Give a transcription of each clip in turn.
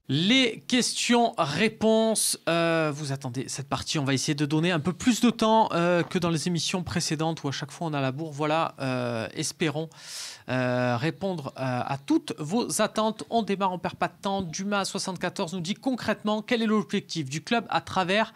Les questions-réponses, vous attendez cette partie, on va essayer de donner un peu plus de temps que dans les émissions précédentes où à chaque fois on a la bourre. Voilà, espérons répondre à toutes vos attentes. On démarre, on perd pas de temps. Dumas74 nous dit concrètement quel est l'objectif du club à travers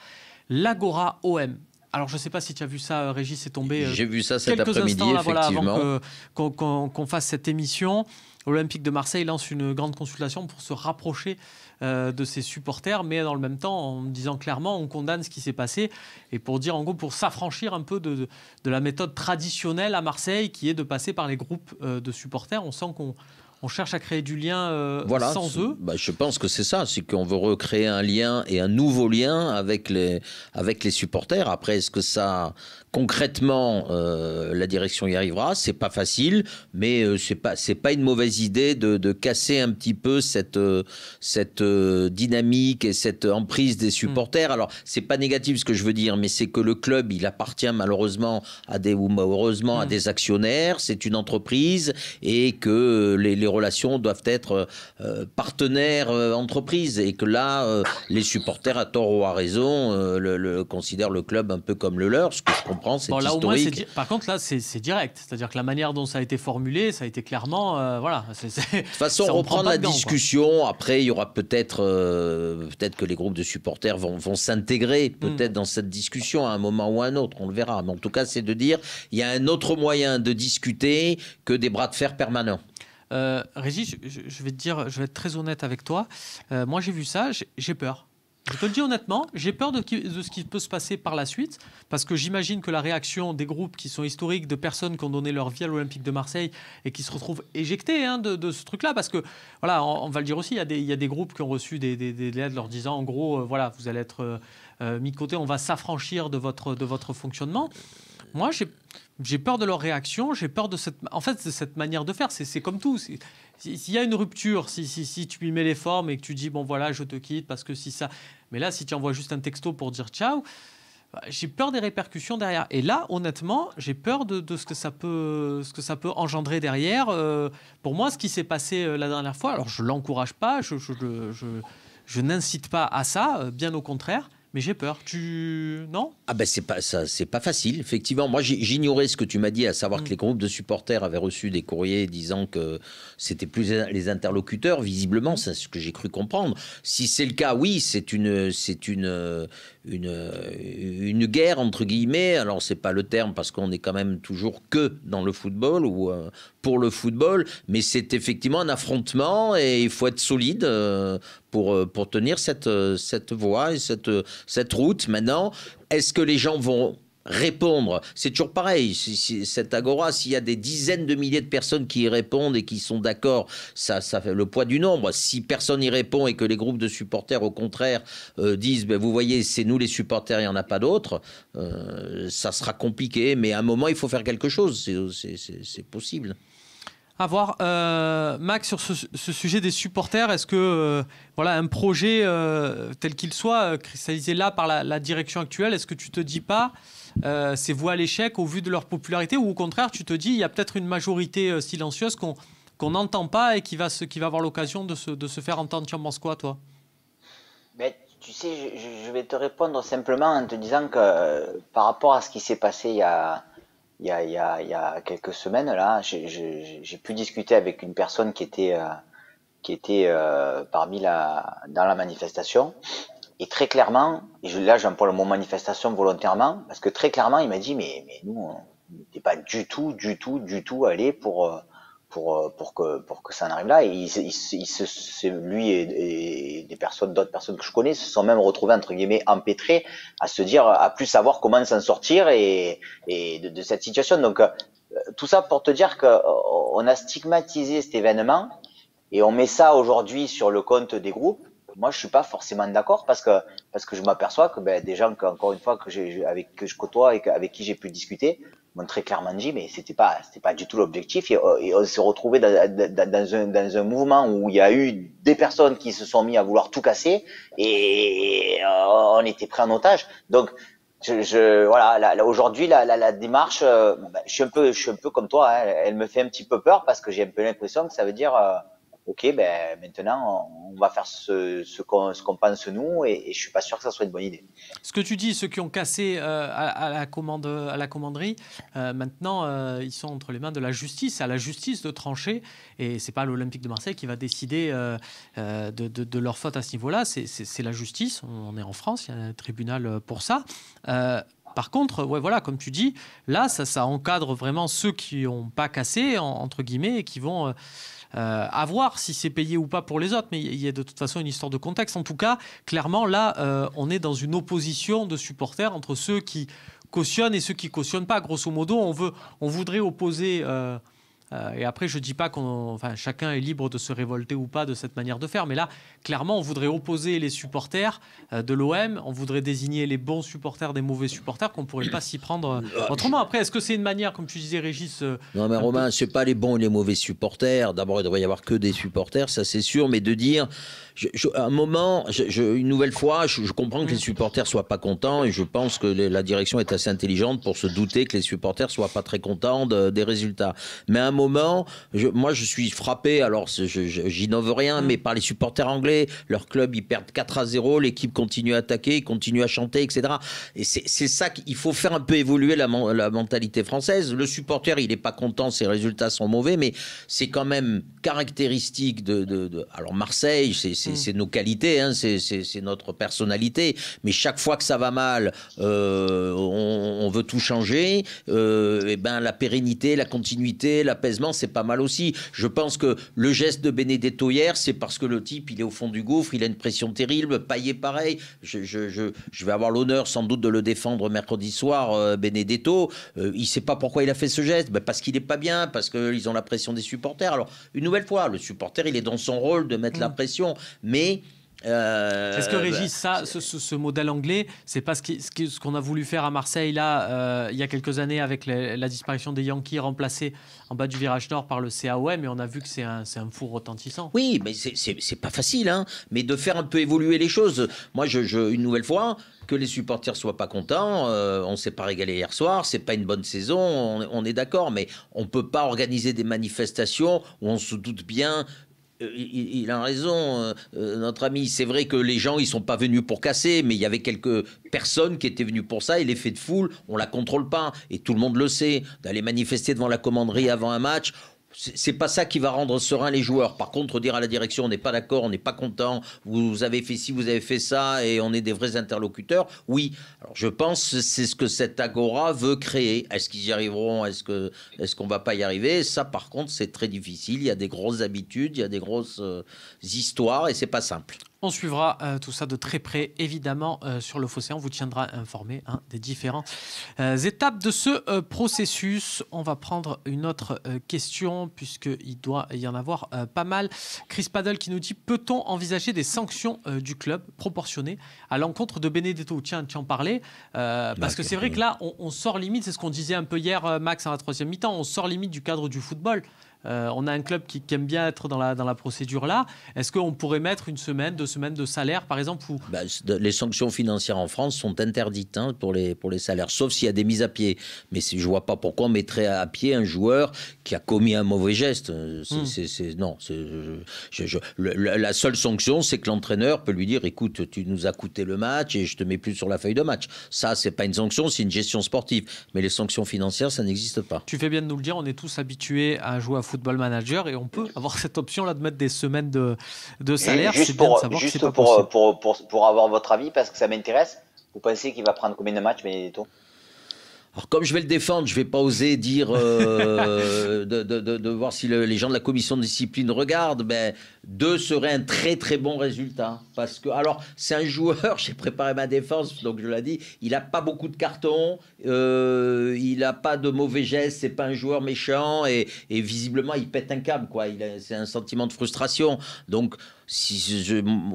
l'Agora OM. Alors je ne sais pas si tu as vu ça, Régis, c'est tombé J'ai vu ça cet quelques après-midi, instants là, voilà, effectivement. avant qu'on fasse cette émission. L'Olympique de Marseille lance une grande consultation pour se rapprocher de ses supporters, mais dans le même temps en disant clairement on condamne ce qui s'est passé et pour dire en gros pour s'affranchir un peu de la méthode traditionnelle à Marseille qui est de passer par les groupes de supporters. On sent qu'on cherche à créer du lien Voilà, sans eux. je pense que c'est ça, c'est qu'on veut recréer un lien et un nouveau lien avec les supporters. Après, est-ce que ça, concrètement, la direction y arrivera? C'est pas facile, mais c'est pas une mauvaise idée de casser un petit peu cette dynamique et cette emprise des supporters. Alors, c'est pas négatif ce que je veux dire, mais c'est que le club, il appartient malheureusement à des actionnaires, c'est une entreprise et que les relations doivent être partenaires entreprises et que là, les supporters, à tort ou à raison, considèrent le club un peu comme le leur, ce que je comprends, c'est là, historique. Au moins, par contre, là, c'est direct. C'est-à-dire que la manière dont ça a été formulé, ça a été clairement... voilà. De toute façon, reprendre la discussion, après, il y aura peut-être que les groupes de supporters vont s'intégrer peut-être dans cette discussion à un moment ou à un autre, on le verra. Mais en tout cas, c'est de dire, il y a un autre moyen de discuter que des bras de fer permanents. Régis, je vais te dire, je vais être très honnête avec toi. Moi, j'ai vu ça, j'ai peur. Je te le dis honnêtement, j'ai peur de ce qui peut se passer par la suite, parce que j'imagine que la réaction des groupes qui sont historiques, de personnes qui ont donné leur vie à l'Olympique de Marseille et qui se retrouvent éjectés de ce truc-là, parce que, voilà, on va le dire aussi, il y a des groupes qui ont reçu des lettres leur disant, en gros, voilà, vous allez être mis de côté, on va s'affranchir de votre fonctionnement. Moi, j'ai peur de leur réaction, j'ai peur de cette manière de faire. C'est comme tout. S'il y a une rupture, si tu lui mets les formes et que tu dis, bon voilà, je te quitte parce que si ça... Mais là, si tu envoies juste un texto pour dire ciao, j'ai peur des répercussions derrière. Et là, honnêtement, j'ai peur de ce que ça peut engendrer derrière. Pour moi, ce qui s'est passé la dernière fois, alors je ne l'encourage pas, je n'incite pas à ça, bien au contraire. Mais j'ai peur. Non? Ah ben c'est pas facile, effectivement. Moi j'ignorais ce que tu m'as dit, à savoir que les groupes de supporters avaient reçu des courriers disant que c'était plus les interlocuteurs. Visiblement, c'est ce que j'ai cru comprendre. Si c'est le cas, oui, c'est une guerre entre guillemets. Alors c'est pas le terme parce qu'on est quand même toujours que dans le football ou pour le football, mais c'est effectivement un affrontement et il faut être solide pour tenir cette voie et cette route. Maintenant, est-ce que les gens vont répondre? C'est toujours pareil. Cette agora, s'il y a des dizaines de milliers de personnes qui y répondent et qui sont d'accord, ça fait le poids du nombre. Si personne n'y répond et que les groupes de supporters, au contraire, disent ben, vous voyez, c'est nous les supporters, il n'y en a pas d'autres, ça sera compliqué. Mais à un moment, il faut faire quelque chose. C'est possible. À voir. Max, sur ce sujet des supporters, est-ce que voilà, un projet tel qu'il soit, cristallisé là par la direction actuelle, est-ce que tu te dis pas c'est voué à l'échec au vu de leur popularité, ou au contraire tu te dis il y a peut-être une majorité silencieuse qu'on n'entend pas et qui va avoir l'occasion de se faire entendre? Tu en penses quoi, toi? Mais tu sais, je vais te répondre simplement en te disant que par rapport à ce qui s'est passé il y a quelques semaines là, j'ai pu discuter avec une personne qui était dans la manifestation. Et très clairement, là j'emploie le mot manifestation volontairement, parce que très clairement il m'a dit mais nous on n'était pas du tout allé pour que ça en arrive là. Et lui et d'autres personnes que je connais se sont même retrouvés entre guillemets empêtrés à se dire, à plus savoir comment s'en sortir et de cette situation. Donc tout ça pour te dire que on a stigmatisé cet événement et on met ça aujourd'hui sur le compte des groupes. Moi, je suis pas forcément d'accord parce que je m'aperçois que des gens encore une fois que je côtoie et avec qui j'ai pu discuter m'ont très clairement dit mais c'était pas du tout l'objectif, et on s'est retrouvé dans un mouvement où il y a eu des personnes qui se sont mis à vouloir tout casser et on était pris en otage. Donc voilà, aujourd'hui la démarche, je suis un peu comme toi, hein, elle me fait un petit peu peur parce que j'ai un peu l'impression que ça veut dire ok, ben maintenant on va faire ce qu'on pense nous, et je suis pas sûr que ça soit une bonne idée. Ce que tu dis, ceux qui ont cassé à la commanderie, maintenant ils sont entre les mains de la justice. C'est à la justice de trancher, et c'est pas l'Olympique de Marseille qui va décider de leur faute à ce niveau-là. C'est la justice. On est en France, il y a un tribunal pour ça. Par contre, ouais, voilà, comme tu dis, là, ça encadre vraiment ceux qui n'ont pas cassé, entre guillemets, et qui vont à voir si c'est payé ou pas pour les autres. Mais il y a de toute façon une histoire de contexte. En tout cas, clairement, là, on est dans une opposition de supporters entre ceux qui cautionnent et ceux qui cautionnent pas. Grosso modo, on voudrait opposer... et après, je ne dis pas chacun est libre de se révolter ou pas de cette manière de faire. Mais là, clairement, on voudrait opposer les supporters de l'OM. On voudrait désigner les bons supporters des mauvais supporters, qu'on ne pourrait pas s'y prendre autrement. Après, est-ce que c'est une manière, comme tu disais, Régis Non, mais Romain, ce n'est pas les bons et les mauvais supporters. D'abord, il devrait y avoir que des supporters, ça c'est sûr. Mais de dire, à un moment, une nouvelle fois, je comprends que les supporters ne soient pas contents. Et je pense que la direction est assez intelligente pour se douter que les supporters ne soient pas très contents des résultats. Mais à un moment, moi je suis frappé, alors j'innove rien, mais par les supporters anglais. Leur club, ils perdent 4-0, l'équipe continue à attaquer, continue à chanter, etc. Et c'est ça qu'il faut faire un peu évoluer la mentalité française. Le supporter, il n'est pas content, ses résultats sont mauvais, mais c'est quand même caractéristique alors Marseille, c'est nos qualités, hein, c'est notre personnalité, mais chaque fois que ça va mal, on veut tout changer. Et ben la pérennité, la continuité, l'apaisement, c'est pas mal aussi. Je pense que le geste de Benedetto hier, c'est parce que le type, il est au fond du gouffre, il a une pression terrible. Payet pareil. Je vais avoir l'honneur sans doute de le défendre mercredi soir, Benedetto. Il sait pas pourquoi il a fait ce geste, parce qu'il est pas bien, parce qu'ils ont la pression des supporters. Alors une nouvelle fois, le supporter, il est dans son rôle de mettre la pression, mais est-ce que Régis, ce modèle anglais, c'est pas ce qu'on a voulu faire à Marseille là il y a quelques années avec la disparition des Yankees remplacés en bas du virage nord par le CAOM, et on a vu que c'est un four retentissant. Oui, mais c'est pas facile, hein, mais de faire un peu évoluer les choses. Moi, une nouvelle fois, que les supporters soient pas contents, on s'est pas régalé hier soir, c'est pas une bonne saison, on est d'accord, mais on peut pas organiser des manifestations où on se doute bien. Il a raison, notre ami. C'est vrai que les gens, ils sont pas venus pour casser, mais il y avait quelques personnes qui étaient venues pour ça. Et l'effet de foule, on la contrôle pas. Et tout le monde le sait. D'aller manifester devant la commanderie avant un match, c'est pas ça qui va rendre serein les joueurs. Par contre, dire à la direction, on n'est pas d'accord, on n'est pas content, vous avez fait ci, vous avez fait ça, et on est des vrais interlocuteurs. Oui. Alors, je pense que c'est ce que cette agora veut créer. Est-ce qu'ils y arriveront? Est-ce qu'on va pas y arriver? Ça, par contre, c'est très difficile. Il y a des grosses habitudes, il y a des grosses histoires, et c'est pas simple. On suivra tout ça de très près, évidemment, sur le Phocéen. On vous tiendra informé des différentes étapes de ce processus. On va prendre une autre question, puisqu'il doit y en avoir pas mal. Chris Paddle qui nous dit: peut-on envisager des sanctions du club proportionnées à l'encontre de Benedetto? Tiens, tu en parlais. Parce que c'est vrai que là, on sort limite, c'est ce qu'on disait un peu hier, Max, en la troisième mi-temps, on sort limite du cadre du football. On a un club qui aime bien être dans la procédure là. Est-ce qu'on pourrait mettre une semaine, 2 semaines de salaire, par exemple les sanctions financières en France sont interdites pour les salaires, sauf s'il y a des mises à pied. Mais je ne vois pas pourquoi on mettrait à pied un joueur qui a commis un mauvais geste. La seule sanction, c'est que l'entraîneur peut lui dire: écoute, tu nous as coûté le match et je te mets plus sur la feuille de match. Ça, c'est pas une sanction, c'est une gestion sportive. Mais les sanctions financières, ça n'existe pas. Tu fais bien de nous le dire, on est tous habitués à jouer à Football Manager, et on peut avoir cette option-là de mettre des semaines de salaire. Juste pour avoir votre avis, parce que ça m'intéresse, vous pensez qu'il va prendre combien de matchs, Benedetto? Alors, comme je vais le défendre, je ne vais pas oser dire de voir si les gens de la commission de discipline regardent. 2 serait un très très bon résultat. Parce que, alors, c'est un joueur, j'ai préparé ma défense, donc je l'ai dit, il n'a pas beaucoup de cartons, il n'a pas de mauvais gestes, c'est pas un joueur méchant, et visiblement, il pète un câble, quoi. C'est un sentiment de frustration. Donc,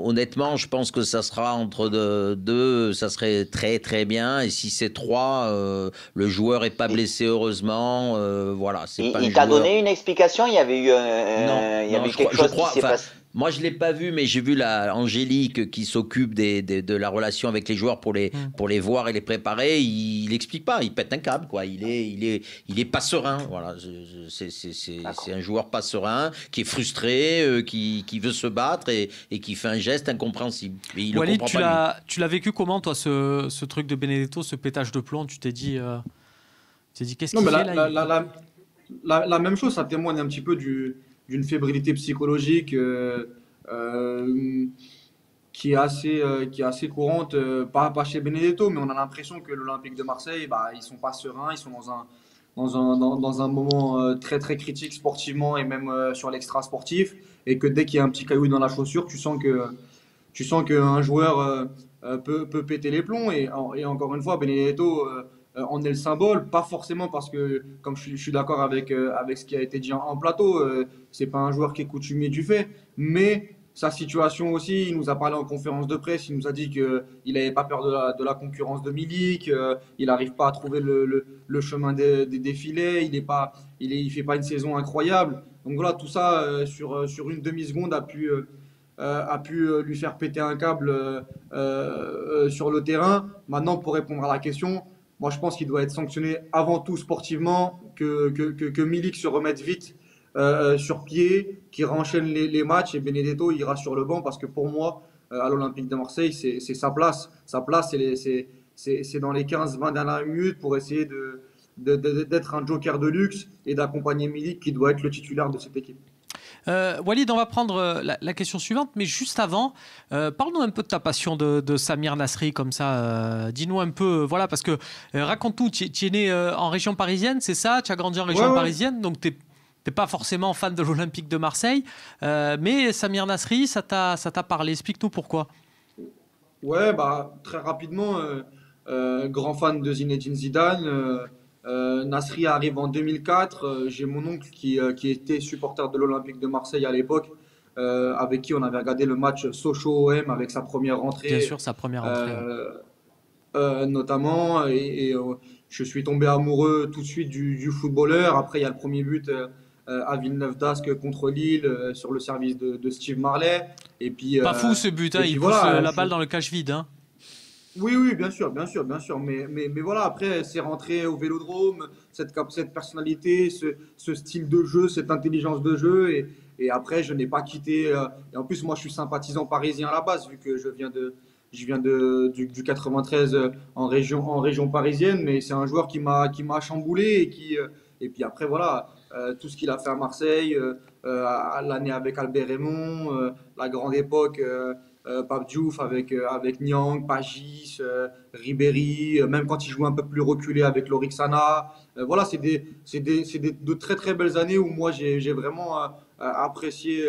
honnêtement, je pense que ça sera entre 2, ça serait très très bien. Et si c'est 3, le joueur n'est pas blessé, heureusement. Voilà, c'est pas un joueur. Il t'a donné une explication? Il y avait eu, quelque chose qui s'est passé. Moi, je ne l'ai pas vu, mais j'ai vu Angélique qui s'occupe de la relation avec les joueurs pour les voir et les préparer. Il n'explique pas, il pète un câble, quoi. Il est pas serein. Voilà. C'est un joueur pas serein, qui est frustré, qui veut se battre et qui fait un geste incompréhensible. Et il Walid, le comprend pas, tu l'as vécu comment, toi, ce truc de Benedetto, ce pétage de plomb? Tu t'es dit qu'est-ce qu'il fait là? La même chose, ça témoigne un petit peu d'une fébrilité psychologique qui est assez courante, pas chez Benedetto, mais on a l'impression que l'Olympique de Marseille, bah, ils sont pas sereins, ils sont dans un moment très très critique sportivement et même sur l'extra sportif, et que dès qu'il y a un petit caillou dans la chaussure, tu sens qu'un joueur peut péter les plombs. Et encore une fois, Benedetto en est le symbole, pas forcément parce que, comme je suis d'accord avec ce qui a été dit en plateau, c'est pas un joueur qui est coutumier du fait, mais sa situation aussi, il nous a parlé en conférence de presse, il nous a dit qu'il n'avait pas peur de la concurrence de Milik, il n'arrive pas à trouver le chemin des filets, il fait pas une saison incroyable. Donc voilà, tout ça sur une demi-seconde a pu lui faire péter un câble sur le terrain. Maintenant, pour répondre à la question, moi je pense qu'il doit être sanctionné avant tout sportivement, que Milik se remette vite sur pied, qui renchaîne les matchs, et Benedetto ira sur le banc, parce que pour moi, à l'Olympique de Marseille, c'est sa place. Sa place, c'est dans les 15-20 dernières minutes pour essayer d'être un joker de luxe et d'accompagner Milik, qui doit être le titulaire de cette équipe. Walid, on va prendre la question suivante, mais juste avant, parle-nous un peu de ta passion de Samir Nasri, comme ça. Dis-nous un peu, voilà, parce que raconte-nous, tu es né en région parisienne, c'est ça? Tu as grandi en région parisienne, donc tu n'es pas forcément fan de l'Olympique de Marseille, mais Samir Nasri, ça t'a parlé. Explique-nous pourquoi. Ouais, bah, très rapidement, grand fan de Zinedine Zidane. Nasri arrive en 2004. J'ai mon oncle qui était supporter de l'Olympique de Marseille à l'époque, avec qui on avait regardé le match Sochaux-OM avec sa première rentrée. Bien sûr, sa première rentrée. Notamment. Et je suis tombé amoureux tout de suite du footballeur. Après, il y a le premier but à Villeneuve-d'Ascq contre Lille sur le service de Steve Marley. Et puis, pas fou ce but, hein, il pousse la balle dans le cache vide. Hein. Oui, bien sûr. Mais voilà, après, c'est rentré au Vélodrome, cette personnalité, ce style de jeu, cette intelligence de jeu. Et après, je n'ai pas quitté. Et en plus, moi, je suis sympathisant parisien à la base, vu que je viens du 93 en région parisienne. Mais c'est un joueur qui m'a chamboulé. Et puis après, voilà, tout ce qu'il a fait à Marseille, l'année avec Albert Raymond, la grande époque. Pape Diouf avec Niang, Pagis, Ribéry, même quand il jouait un peu plus reculé avec Lorixana. Voilà, c'est de très très belles années où moi j'ai vraiment apprécié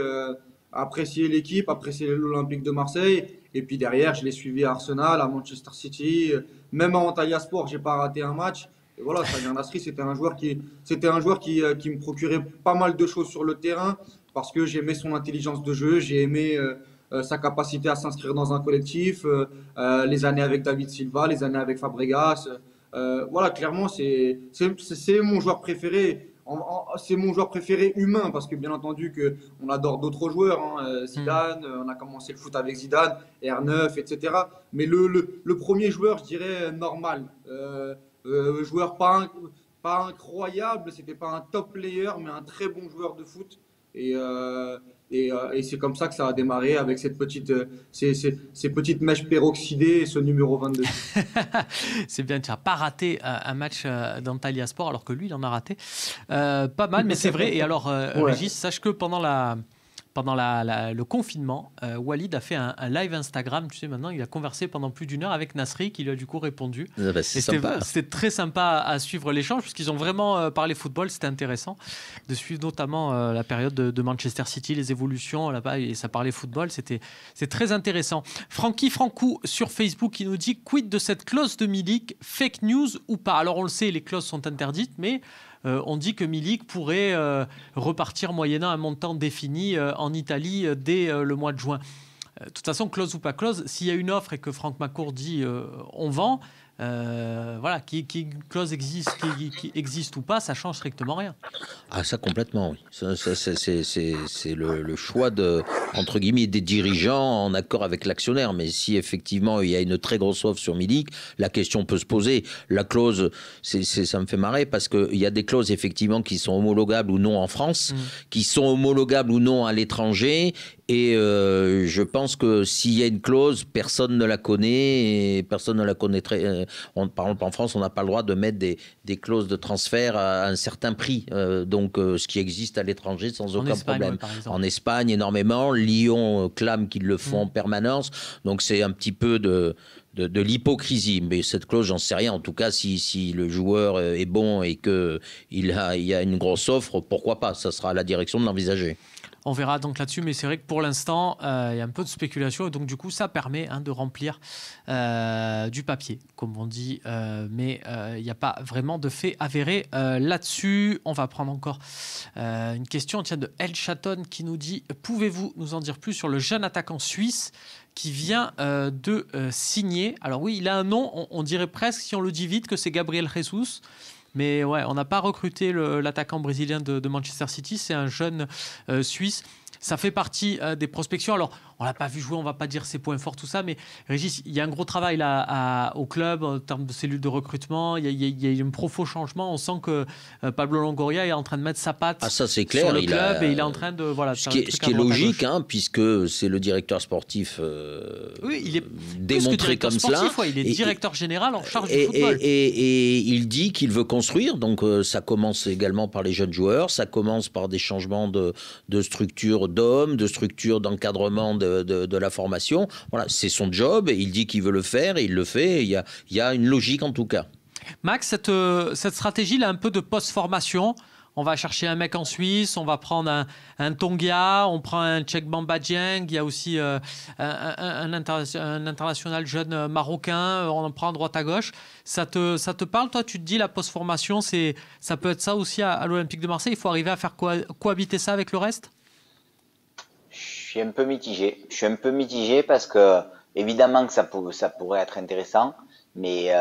l'équipe, apprécié l'Olympique de Marseille. Et puis derrière, je l'ai suivi à Arsenal, à Manchester City, même à Antalya Sport, j'ai pas raté un match. Et voilà, Samir Nasri, c'était un joueur qui me procurait pas mal de choses sur le terrain, parce que j'aimais son intelligence de jeu, j'ai aimé sa capacité à s'inscrire dans un collectif, les années avec David Silva, les années avec Fabregas. Voilà, clairement, c'est mon joueur préféré. C'est mon joueur préféré humain, parce que bien entendu on adore d'autres joueurs, hein, Zidane, on a commencé le foot avec Zidane, R9, etc. Mais le premier joueur, je dirais, normal. Joueur pas incroyable, c'était pas un top player, mais un très bon joueur de foot. Et c'est comme ça que ça a démarré, avec ces petites mèches peroxydées et ce numéro 22. C'est bien, tu n'as pas raté un match d'Antalya Sport, alors que lui, il en a raté pas mal, mais c'est vrai. Et alors, Régis, sache que pendant le confinement, Walid a fait un live Instagram. Tu sais, maintenant, il a conversé pendant plus d'1 heure avec Nasri, qui lui a du coup répondu. Ah bah, c'était très sympa à suivre l'échange, parce qu'ils ont vraiment parlé football. C'était intéressant de suivre notamment la période de Manchester City, les évolutions là-bas, et ça parlait football. C'est très intéressant. Francky Francou sur Facebook, qui nous dit: quid de cette clause de Milik, fake news ou pas? Alors on le sait, les clauses sont interdites, mais on dit que Milik pourrait repartir moyennant un montant défini en Italie dès le mois de juin. De toute façon, clause ou pas clause, s'il y a une offre et que Franck Macourt dit on vend, Voilà, qu'une clause qui existe ou pas, ça change strictement rien. Ah, ça complètement, oui. C'est le choix entre guillemets, des dirigeants en accord avec l'actionnaire. Mais si effectivement il y a une très grosse offre sur Milik, la question peut se poser. La clause, ça me fait marrer parce qu'il y a des clauses effectivement qui sont homologables ou non en France, qui sont homologables ou non à l'étranger. Et je pense que s'il y a une clause, personne ne la connaît et personne ne la connaîtrait. Par exemple, en France, on n'a pas le droit de mettre des clauses de transfert à un certain prix. Donc, ce qui existe à l'étranger sans aucun problème. Ouais, par exemple. En Espagne, énormément. Lyon clame qu'ils le font en permanence. Donc, c'est un petit peu de l'hypocrisie. Mais cette clause, j'en sais rien. En tout cas, si le joueur est bon et qu'il y a une grosse offre, pourquoi pas? Ça sera à la direction de l'envisager. On verra donc là-dessus, mais c'est vrai que pour l'instant, il y a un peu de spéculation et donc du coup, ça permet de remplir du papier, comme on dit, mais il n'y a pas vraiment de fait avéré là-dessus. On va prendre encore une question de El Chaton qui nous dit « Pouvez-vous nous en dire plus sur le jeune attaquant suisse qui vient de signer ?» Alors oui, il a un nom, on dirait presque, si on le dit vite, que c'est Gabriel Jesus. Mais ouais, on n'a pas recruté l'attaquant brésilien de Manchester City. C'est un jeune Suisse. Ça fait partie des prospections. Alors, on ne l'a pas vu jouer, on ne va pas dire ses points forts, tout ça. Mais Régis, il y a un gros travail là, au club en termes de cellules de recrutement. Il y a un profond changement. On sent que Pablo Longoria est en train de mettre sa patte c'est clair, sur le club et il est en train de ce qui est logique, puisque c'est le directeur sportif oui, il est démontré comme cela. Ouais, il est directeur général en charge du football. Et il dit qu'il veut construire. Donc, ça commence également par les jeunes joueurs. Ça commence par des changements de structure d'hommes, de structure d'encadrement de la formation. Voilà, c'est son job, il dit qu'il veut le faire et il le fait. Il y a une logique en tout cas. Max, cette stratégie là, un peu de post-formation, on va chercher un mec en Suisse, on va prendre un Tongia, on prend un Cheikh Bamba Dieng, il y a aussi un international jeune marocain, on en prend à droite à gauche. Ça te parle, toi? Tu te dis la post-formation, ça peut être ça aussi à l'Olympique de Marseille, il faut arriver à faire cohabiter ça avec le reste? Je suis un peu mitigé parce que évidemment que ça pourrait être intéressant, mais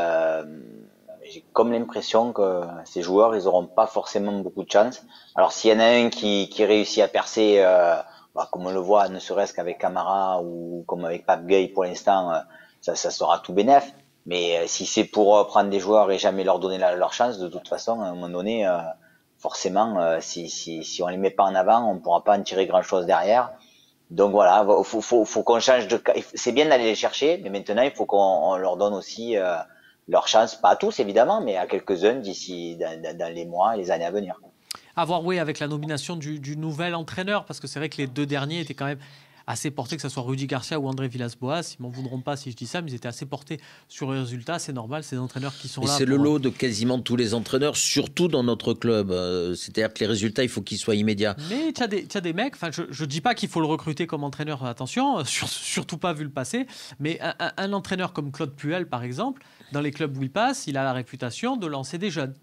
j'ai comme l'impression que ces joueurs, ils n'auront pas forcément beaucoup de chance. Alors s'il y en a un qui réussit à percer, comme on le voit, ne serait-ce qu'avec Camara ou comme avec Pape Gueye pour l'instant, ça sera tout bénef. Mais si c'est pour prendre des joueurs et jamais leur donner leur chance, de toute façon, à un moment donné, forcément, si on les met pas en avant, on pourra pas en tirer grand-chose derrière. Donc voilà, faut qu'on change de. C'est bien d'aller les chercher, mais maintenant il faut qu'on leur donne aussi leur chance, pas à tous évidemment, mais à quelques-uns d'ici dans les mois et les années à venir. À voir, oui, avec la nomination du nouvel entraîneur, parce que c'est vrai que les deux derniers étaient quand même assez portés, que ce soit Rudy Garcia ou André Villas-Boas. Ils m'en voudront pas si je dis ça, mais ils étaient assez portés sur les résultats. C'est normal, c'est des entraîneurs qui sont là. C'est le lot de quasiment tous les entraîneurs, surtout dans notre club. C'est-à-dire que les résultats, il faut qu'ils soient immédiats. Mais tu as des mecs, je dis pas qu'il faut le recruter comme entraîneur, attention, surtout pas vu le passé, mais un entraîneur comme Claude Puel, par exemple, dans les clubs où il passe, il a la réputation de lancer des jeunes.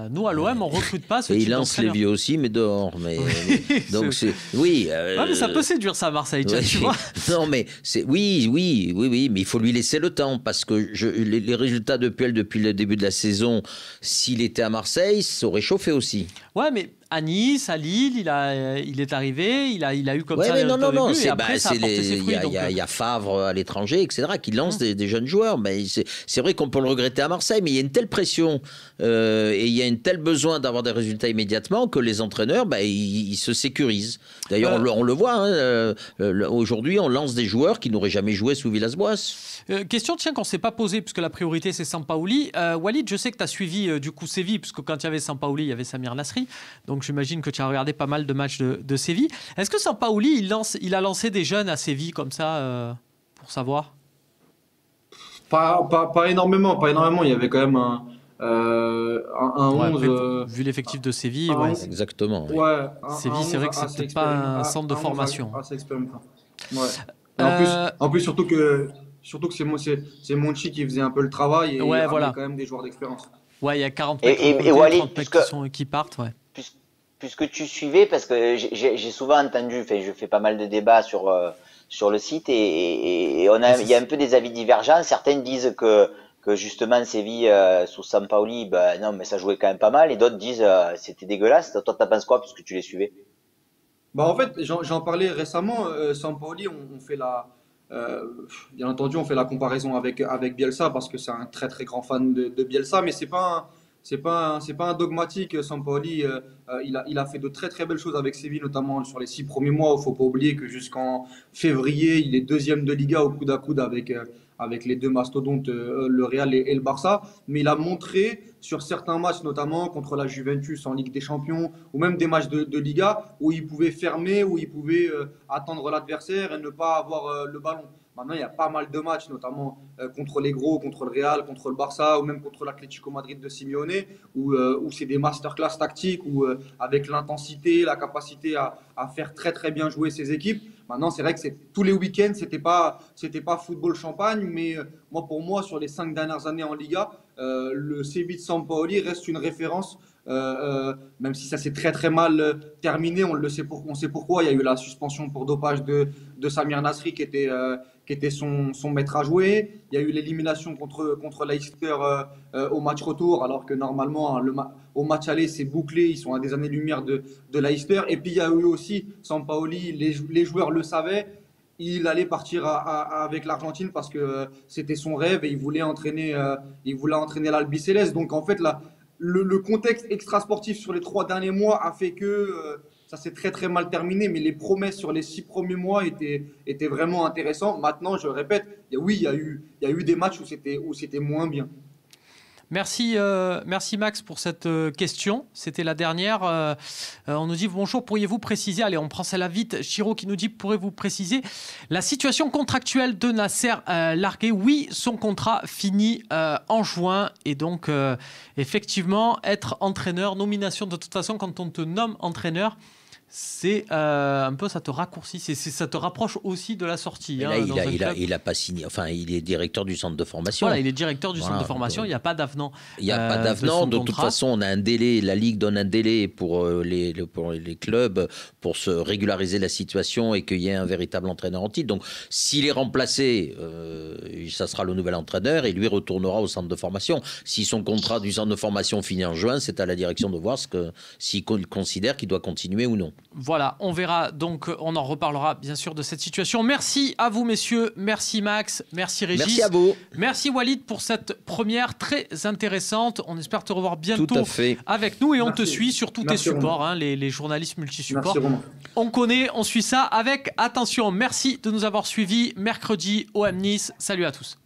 Nous, à l'OM, on ne recrute pas ce type d'entraîneur. Et il lance les vieux aussi, mais dehors. Mais, donc oui. Mais ça peut séduire ça à Marseille, tu vois. Non, mais oui, mais il faut lui laisser le temps, parce que les résultats de Puel depuis le début de la saison, s'il était à Marseille, ça aurait chauffé aussi. Ouais, mais à Nice, à Lille, il est arrivé, il a eu comme ça. Mais non, et après, ça a porté ses fruits. Il y a Favre à l'étranger, etc., qui lance des jeunes joueurs. Mais c'est vrai qu'on peut le regretter à Marseille, mais il y a une telle pression et il y a un tel besoin d'avoir des résultats immédiatement que les entraîneurs, ils se sécurisent. D'ailleurs, on le voit. Aujourd'hui, on lance des joueurs qui n'auraient jamais joué sous Villas-Boas. Question qu'on ne s'est pas posée, puisque la priorité c'est Sampaoli. Walid, je sais que tu as suivi du coup Séville, puisque quand il y avait Sampaoli, il y avait Samir Nasri. Donc j'imagine que tu as regardé pas mal de matchs de Séville. Est-ce que Sampaoli, il a lancé des jeunes à Séville comme ça, pour savoir? Pas énormément. Il y avait quand même un 11. Vu l'effectif de Séville, ouais. Exactement. Oui. Ouais, Séville, c'est vrai que c'est peut-être pas un centre de formation. Assez expérimentant. Ouais. En plus, surtout que c'est Monchi qui faisait un peu le travail et il y a quand même des joueurs d'expérience. Ouais, il y a 40 mecs qui partent, ouais. Puisque tu suivais, parce que j'ai souvent entendu, je fais pas mal de débats sur le site et il y a un peu des avis divergents. Certains disent que que justement Séville sous Sampaoli, ben non, mais ça jouait quand même pas mal, et d'autres disent c'était dégueulasse. Toi, t'en penses quoi, puisque tu les suivais? Bah, en fait, j'en parlais récemment. Sampaoli, on fait euh, bien entendu, on fait la comparaison avec Bielsa parce que c'est un très très grand fan de Bielsa, mais c'est pas un dogmatique. Sampaoli, il a fait de très très belles choses avec Séville, notamment sur les 6 premiers mois. Il faut pas oublier que jusqu'en février, il est deuxième de Liga au coude à coude avec les deux mastodontes, le Real et le Barça. Mais il a montré sur certains matchs, notamment contre la Juventus en Ligue des Champions, ou même des matchs de Liga, où il pouvait fermer, où il pouvait attendre l'adversaire et ne pas avoir le ballon. Maintenant, il y a pas mal de matchs, notamment contre les gros, contre le Real, contre le Barça, ou même contre l'Atlético Madrid de Simeone, où c'est des masterclass tactiques, où avec l'intensité, la capacité à faire très très bien jouer ses équipes. Maintenant, c'est vrai que tous les week-ends, c'était pas football champagne, mais pour moi, sur les 5 dernières années en Liga, le Séville de Sampaoli reste une référence, même si ça s'est très très mal terminé. On sait pourquoi. Il y a eu la suspension pour dopage de Samir Nasri qui était son maître à jouer. Il y a eu l'élimination contre Leicester au match retour, alors que normalement, au match aller, c'est bouclé. Ils sont à des années-lumière de Leicester. Et puis, il y a eu aussi Sampaoli, les joueurs le savaient. Il allait partir avec l'Argentine parce que c'était son rêve et il voulait entraîner l'Albiceleste. Donc, en fait, le contexte extrasportif sur les 3 derniers mois a fait que ça s'est très très mal terminé, mais les promesses sur les 6 premiers mois étaient vraiment intéressantes. Maintenant, je répète, oui, il y a eu des matchs où c'était moins bien. Merci, merci Max pour cette question. C'était la dernière. On nous dit bonjour, pourriez-vous préciser, allez on prend celle-là vite, Chiro qui nous dit pourriez-vous préciser la situation contractuelle de Nasser Largué? Oui, son contrat finit en juin et donc effectivement être entraîneur, nomination de toute façon quand on te nomme entraîneur, c'est un peu, ça te raccourcit, ça te rapproche aussi de la sortie. Là, il a pas signé, enfin, il est directeur du centre de formation. Voilà, il est directeur du centre de formation, il n'y a pas d'avenant. Il n'y a pas d'avenant, de toute façon, on a un délai, la Ligue donne un délai pour les clubs pour se régulariser la situation et qu'il y ait un véritable entraîneur en titre. Donc, s'il est remplacé, ça sera le nouvel entraîneur et lui retournera au centre de formation. Si son contrat du centre de formation finit en juin, c'est à la direction de voir s'il considère qu'il doit continuer ou non. Voilà, on verra, donc on en reparlera bien sûr de cette situation. Merci à vous messieurs, merci Max, merci Régis. Merci à vous. Merci Walid pour cette première très intéressante. On espère te revoir bientôt Tout à fait. avec nous et on Merci. te suit sur tous tes Merci, supports, les journalistes multisupports. Merci Romain. On connaît, on suit ça avec attention. Merci de nous avoir suivis. Mercredi, OM Nice. Salut à tous.